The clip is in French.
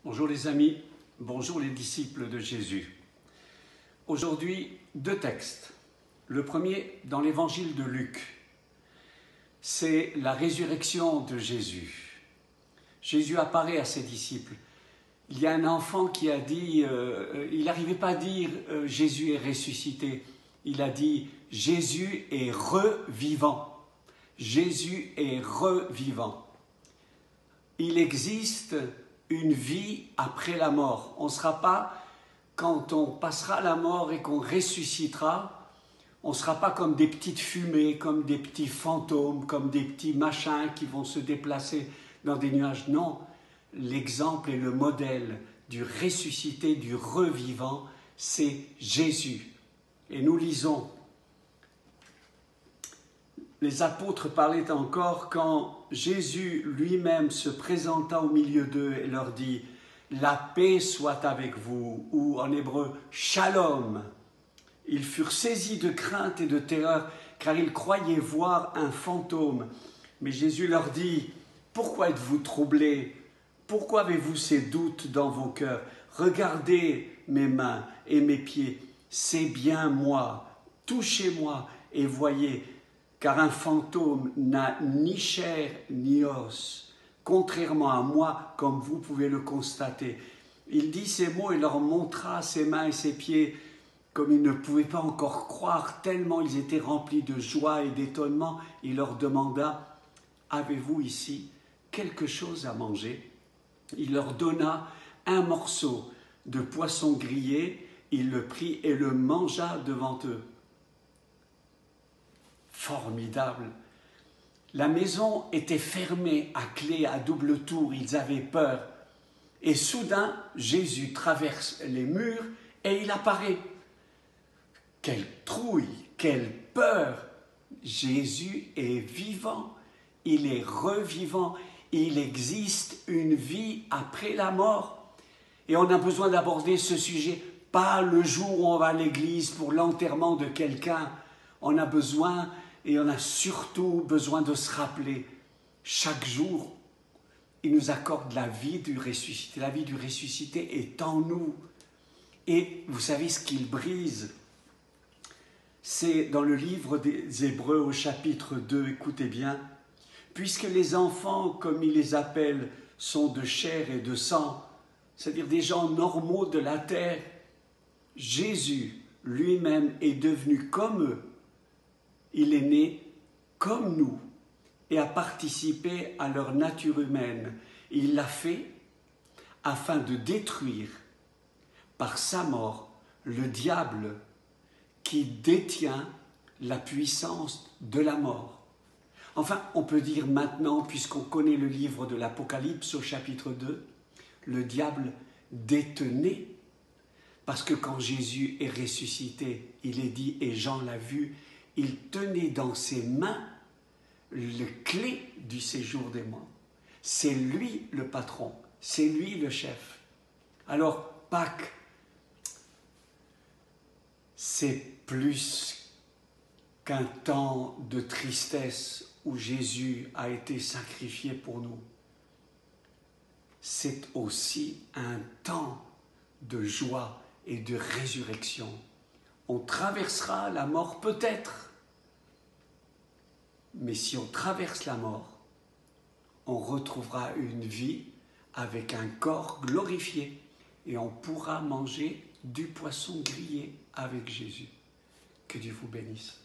Bonjour les amis, bonjour les disciples de Jésus. Aujourd'hui, deux textes. Le premier dans l'évangile de Luc, c'est la résurrection de Jésus. Jésus apparaît à ses disciples. Il y a un enfant qui a dit, il n'arrivait pas à dire Jésus est ressuscité. Il a dit Jésus est revivant. Jésus est revivant. Il existe une vie après la mort. On ne sera pas, quand on passera la mort et qu'on ressuscitera, on ne sera pas comme des petites fumées, comme des petits fantômes, comme des petits machins qui vont se déplacer dans des nuages. Non, l'exemple et le modèle du ressuscité, du revivant, c'est Jésus. Et nous lisons, les apôtres parlaient encore quand Jésus lui-même se présenta au milieu d'eux et leur dit « La paix soit avec vous » ou en hébreu « Shalom ». Ils furent saisis de crainte et de terreur car ils croyaient voir un fantôme. Mais Jésus leur dit « Pourquoi êtes-vous troublés? Pourquoi avez-vous ces doutes dans vos cœurs? Regardez mes mains et mes pieds, c'est bien moi. Touchez-moi et voyez. Car un fantôme n'a ni chair ni os, contrairement à moi, comme vous pouvez le constater. » Il dit ces mots et leur montra ses mains et ses pieds, comme ils ne pouvaient pas encore croire, tellement ils étaient remplis de joie et d'étonnement. Il leur demanda « Avez-vous ici quelque chose à manger ?» Il leur donna un morceau de poisson grillé, il le prit et le mangea devant eux. Formidable. La maison était fermée à clé à double tour, ils avaient peur. Et soudain, Jésus traverse les murs et il apparaît. Quelle trouille, quelle peur! Jésus est vivant, il est revivant, il existe une vie après la mort. Et on a besoin d'aborder ce sujet, pas le jour où on va à l'église pour l'enterrement de quelqu'un. On a besoin, et on a surtout besoin de se rappeler, chaque jour, il nous accorde la vie du ressuscité. La vie du ressuscité est en nous. Et vous savez ce qu'il brise? C'est dans le livre des Hébreux au chapitre 2, écoutez bien. « Puisque les enfants, comme il les appelle, sont de chair et de sang, c'est-à-dire des gens normaux de la terre, Jésus lui-même est devenu comme eux. Il est né comme nous et a participé à leur nature humaine. Il l'a fait afin de détruire par sa mort le diable qui détient la puissance de la mort. » Enfin, on peut dire maintenant, puisqu'on connaît le livre de l'Apocalypse au chapitre 2, le diable détenait, parce que quand Jésus est ressuscité, il est dit, et Jean l'a vu, il tenait dans ses mains le clé du séjour des morts. C'est lui le patron, c'est lui le chef. Alors, Pâques, c'est plus qu'un temps de tristesse où Jésus a été sacrifié pour nous. C'est aussi un temps de joie et de résurrection. On traversera la mort peut-être, mais si on traverse la mort, on retrouvera une vie avec un corps glorifié et on pourra manger du poisson grillé avec Jésus. Que Dieu vous bénisse.